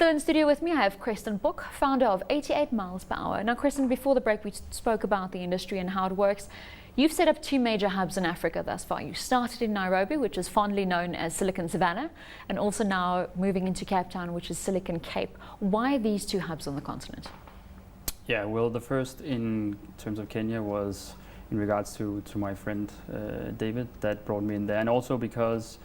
Still in studio with me, I have Kresten Buch, founder of 88 Miles Per Hour. Now, Kresten, before the break, we spoke about the industry and how it works. You've set up 2 major hubs in Africa thus far. You started in Nairobi, which is fondly known as Silicon Savannah, and also now moving into Cape Town, which is Silicon Cape. Why these 2 hubs on the continent? Yeah, well, the first in terms of Kenya was in regards to my friend David that brought me in there, and also because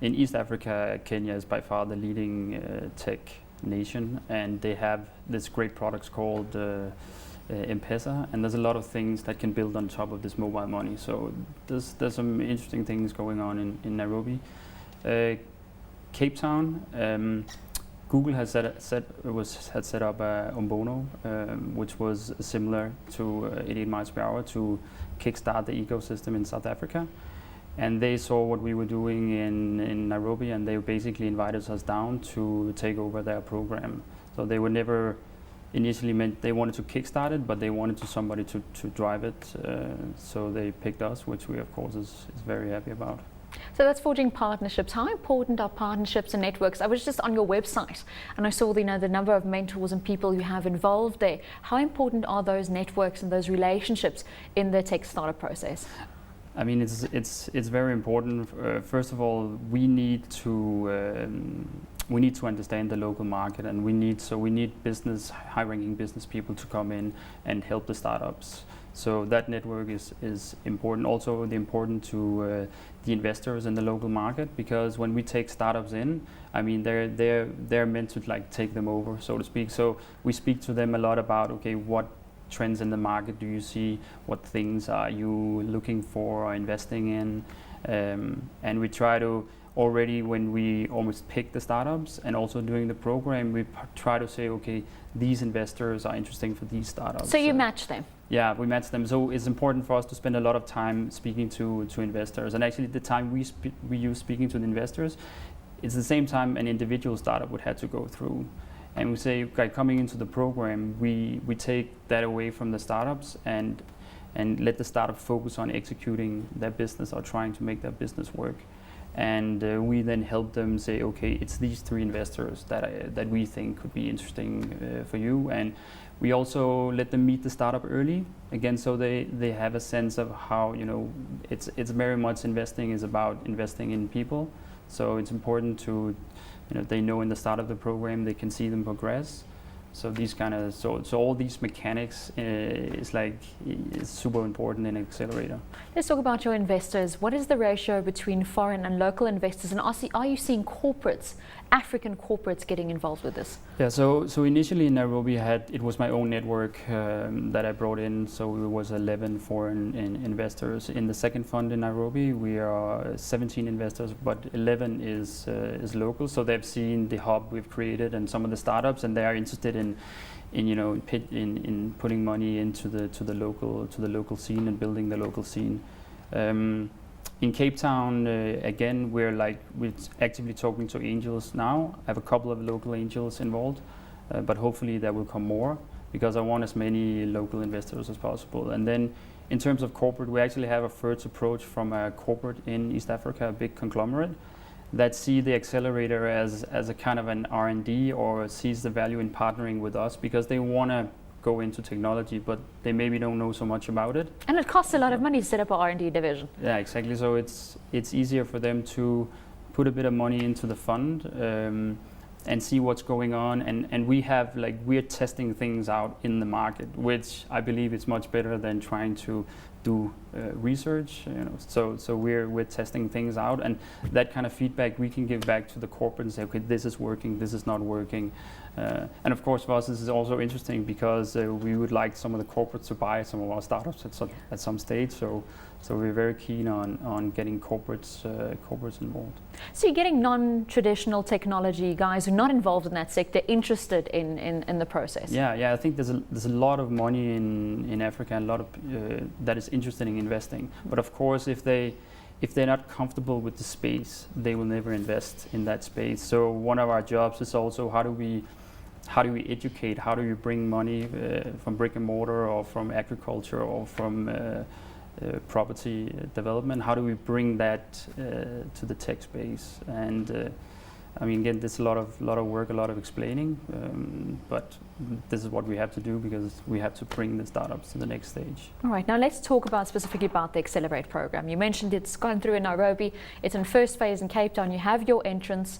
in East Africa, Kenya is by far the leading tech nation, and they have this great products called M-Pesa, and there's a lot of things that can build on top of this mobile money. So there's some interesting things going on in Nairobi. Cape Town, Google has set up Umbono, which was similar to 88 miles per hour to kickstart the ecosystem in South Africa. And they saw what we were doing in Nairobi, and they basically invited us down to take over their program. So they were never initially meant they wanted to kickstart it, but they wanted somebody to drive it. So they picked us, which we of course is very happy about. So that's forging partnerships. How important are partnerships and networks? I was just on your website and I saw the number of mentors and people you have involved there. How important are those networks and those relationships in the tech startup process? I mean, it's very important. First of all, we need to understand the local market, and we need high-ranking business people to come in and help the startups. So that network is important. Also, important to the investors in the local market, because when we take startups in, I mean, they're meant to like take them over, so to speak. So we speak to them a lot about, okay, what trends in the market do you see? What things are you looking for or investing in? And we try to already, when we almost pick the startups and also during the program, we try to say, okay, these investors are interesting for these startups. So you match them? Yeah, we match them. So it's important for us to spend a lot of time speaking to investors. And actually the time we use speaking to the investors, it's the same time an individual startup would have to go through. And we say, okay, coming into the program, we take that away from the startups and let the startup focus on executing their business or trying to make their business work. And we then help them say, okay, it's these 3 investors that we think could be interesting for you. And we also let them meet the startup early, again, so they have a sense of how, it's very much investing is about investing in people. So it's important to, they know in the start of the program, they can see them progress. So these so all these mechanics is super important in Accelerator. Let's talk about your investors. What is the ratio between foreign and local investors, and are you seeing corporates, African corporates, getting involved with this? Yeah, so initially in Nairobi it was my own network that I brought in. So it was 11 foreign investors. In the second fund in Nairobi, we are 17 investors, but 11 is local. So they've seen the hub we've created and some of the startups, and they are interested in putting money into the local scene and building the local scene. In Cape Town, again, we're actively talking to angels now. I have a couple of local angels involved, but hopefully there will come more, because I want as many local investors as possible. And then in terms of corporate, we actually have a first approach from a corporate in East Africa, a big conglomerate, that see the Accelerator as a kind of an R&D, or sees the value in partnering with us because they want to go into technology, but they maybe don't know so much about it. And it costs a lot of money to set up an R&D division. Yeah, exactly. So it's easier for them to put a bit of money into the fund and see what's going on. And we're testing things out in the market, which I believe is much better than trying to do research. So we're testing things out, and that kind of feedback we can give back to the corporate and say, okay, this is working, this is not working. And of course for us this is also interesting because we would like some of the corporates to buy some of our startups at some stage. So we're very keen on getting corporates involved. So you're getting non-traditional technology guys who are not involved in that sector interested in the process. Yeah. I think there's a lot of money in Africa, and a lot of that is interested in investing. But of course, if they're not comfortable with the space, they will never invest in that space. So one of our jobs is also how do we educate, how do you bring money from brick and mortar or from agriculture or from property development, how do we bring that to the tech space? And I mean, again, there's a lot of work, a lot of explaining, but this is what we have to do because we have to bring the startups to the next stage. All right, now let's talk specifically about the Accelerate program. You mentioned it's gone through in Nairobi, it's in first phase in Cape Town, you have your entrance,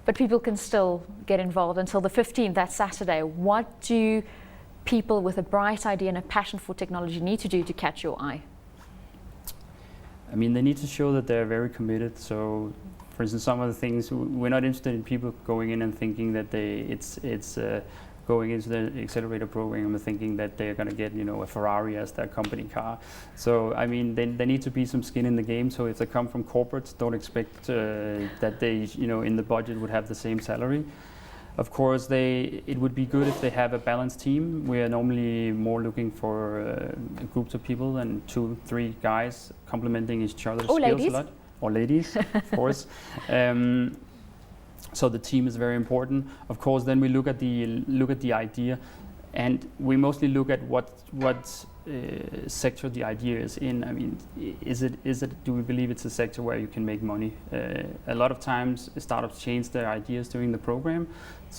but people can still get involved until the 15th, that's Saturday. What do people with a bright idea and a passion for technology need to do to catch your eye? I mean, they need to show that they're very committed. So, for instance, some of the things, we're not interested in people going in and thinking that it's going into the Accelerator program and thinking that they're going to get, a Ferrari as their company car. So, I mean, they need to be some skin in the game. So if they come from corporates, don't expect that they, in the budget would have the same salary. Of course, it would be good if they have a balanced team. We are normally more looking for groups of people and 2-3 guys complementing each other's skills ladies. A lot. Or ladies, of course. So the team is very important. Of course, then we look at the idea, and we mostly look at what sector the idea is in. I mean, do we believe it's a sector where you can make money? A lot of times startups change their ideas during the program,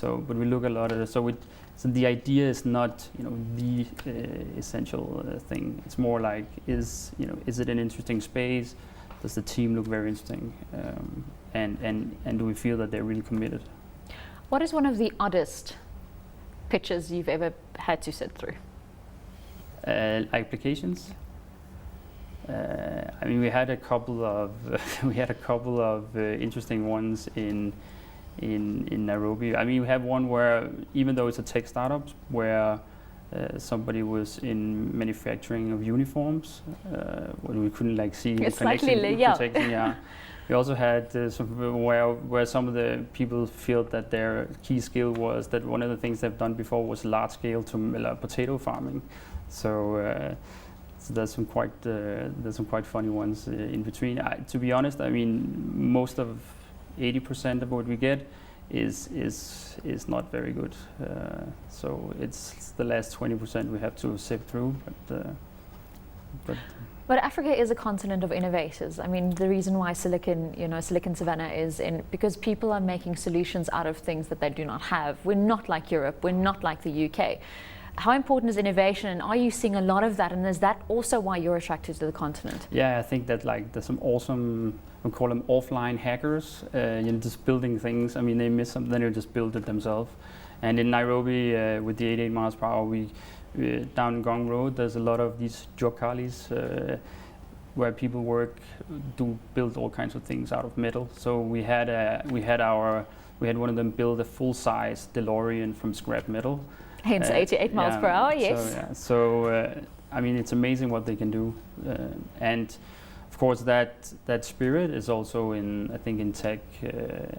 but we look a lot at it. So the idea is not the essential thing. It's more like is it an interesting space? Does the team look very interesting? And do we feel that they're really committed? What is one of the oddest pitches you've ever had to sit through? Applications. I mean, we had a couple of interesting ones in Nairobi. I mean, we have one where, even though it's a tech startup, where somebody was in manufacturing of uniforms, where we couldn't see the connection. Protecting, yeah. We also had where some of the people feel that their key skill was that one of the things they've done before was large scale potato farming. So there's some quite funny ones in between. To be honest, I mean, most of 80% of what we get is not very good. So it's the last 20% we have to sift through. But Africa is a continent of innovators. I mean, the reason why Silicon Savannah is because people are making solutions out of things that they do not have. We're not like Europe. We're not like the UK. How important is innovation, and are you seeing a lot of that? And is that also why you're attracted to the continent? Yeah, I think that there's some awesome, we call them offline hackers, just building things. I mean, they miss something, then they just build it themselves. And in Nairobi, with the 88 miles per hour, down Gong Road, there's a lot of these jokalis where people build all kinds of things out of metal. So we had one of them build a full-size DeLorean from scrap metal. Hence 88 miles per hour, yes. So I mean, it's amazing what they can do, and of course that spirit is also I think in tech,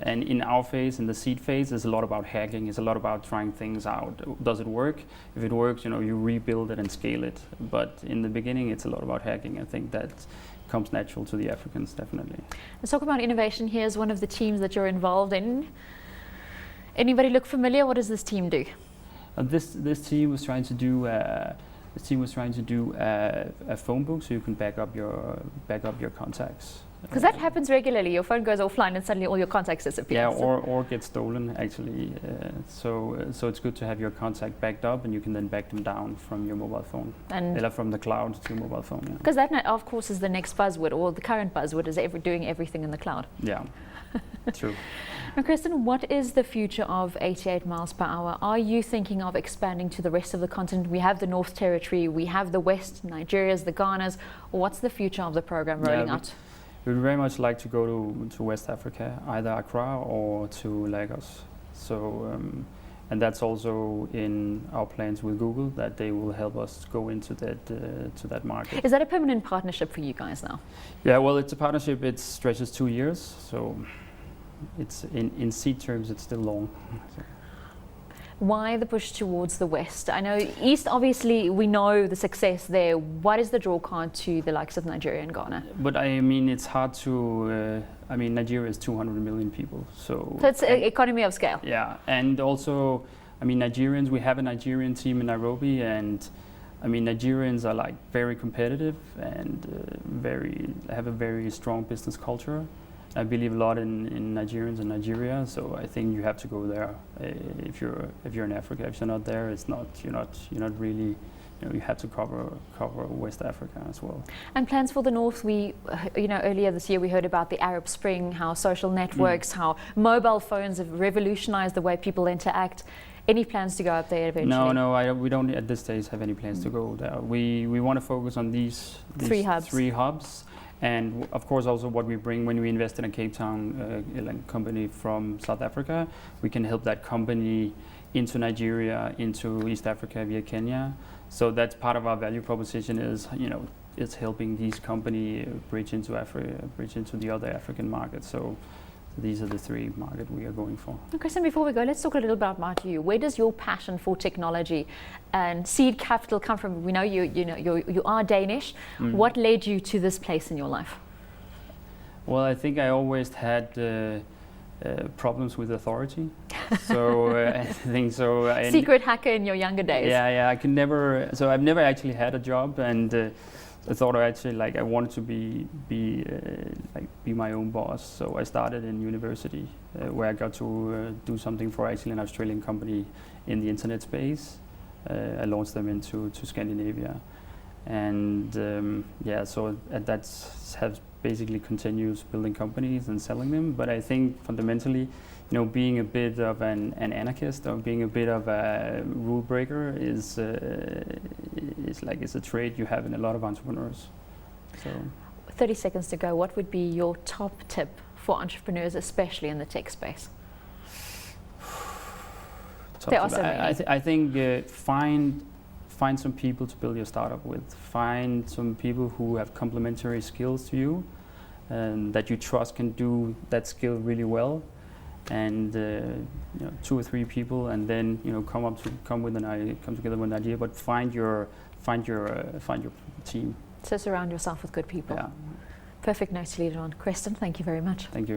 and in our phase, in the seed phase, it's a lot about hacking. It's a lot about trying things out. Does it work? If it works, you rebuild it and scale it. But in the beginning, it's a lot about hacking. I think that comes natural to the Africans, definitely. Let's talk about innovation. Here's one of the teams that you're involved in. Anybody look familiar? What does this team do? This team was trying to do a phone book, so you can back up your contacts. Because that happens regularly. Your phone goes offline and suddenly all your contacts disappear. Yeah, or get stolen actually. So it's good to have your contact backed up, and you can then back them down from your mobile phone, and from the cloud to your mobile phone. Because that, of course, is the next buzzword, or the current buzzword is doing everything in the cloud. Yeah, true. Now, Kresten, what is the future of 88 miles per hour? Are you thinking of expanding to the rest of the continent? We have the North Territory, we have the West, Nigeria's, the Ghanas. Or what's the future of the program rolling out? We would very much like to go to West Africa, either Accra or to Lagos. So, and that's also in our plans with Google, that they will help us go into that market. Is that a permanent partnership for you guys now? Yeah, well, it's a partnership. It stretches 2 years, so it's in seed terms, it's still long. So. Why the push towards the West? I know East, obviously, we know the success there. What is the draw card to the likes of Nigeria and Ghana? But I mean, it's hard to, I mean, Nigeria is 200 million people. So it's an economy of scale. Yeah, and also, I mean, Nigerians, we have a Nigerian team in Nairobi, and I mean, Nigerians are very competitive and have a very strong business culture. I believe a lot in Nigerians in Nigeria, so I think you have to go there if you're in Africa. If you're not there, you're not really. You have to cover West Africa as well. And plans for the North? Earlier this year we heard about the Arab Spring, how social networks, how mobile phones have revolutionized the way people interact. Any plans to go up there eventually? No, we don't at this stage have any plans to go there. We want to focus on these three hubs. And of course also what we bring when we invest in a Cape Town company from South Africa, we can help that company into Nigeria, into East Africa via Kenya. So that's part of our value proposition is, it's helping these companies bridge into Africa, bridge into the other African markets. So these are the three markets we are going for. Kresten, before we go, let's talk a little bit about you. Where does your passion for technology and seed capital come from? We know you are Danish. What led you to this place in your life? Well, I think I always had problems with authority. So I think so. Secret hacker in your younger days. Yeah. I've never actually had a job, and I thought I wanted to be my own boss. So I started in university, where I got to do something for actually an Australian company in the internet space. I launched them into Scandinavia, and so that has basically continues building companies and selling them. But I think fundamentally, being a bit of an anarchist or being a bit of a rule breaker is a trait you have in a lot of entrepreneurs. So 30 seconds to go. What would be your top tip for entrepreneurs, especially in the tech space? There are so many. I think find some people to build your startup with. Find some people who have complementary skills to you, that you trust can do that skill really well, and 2 or 3 people, and then come together with an idea. But find your team. So surround yourself with good people. Yeah. Perfect note to lead it on. Kresten, thank you very much. Thank you.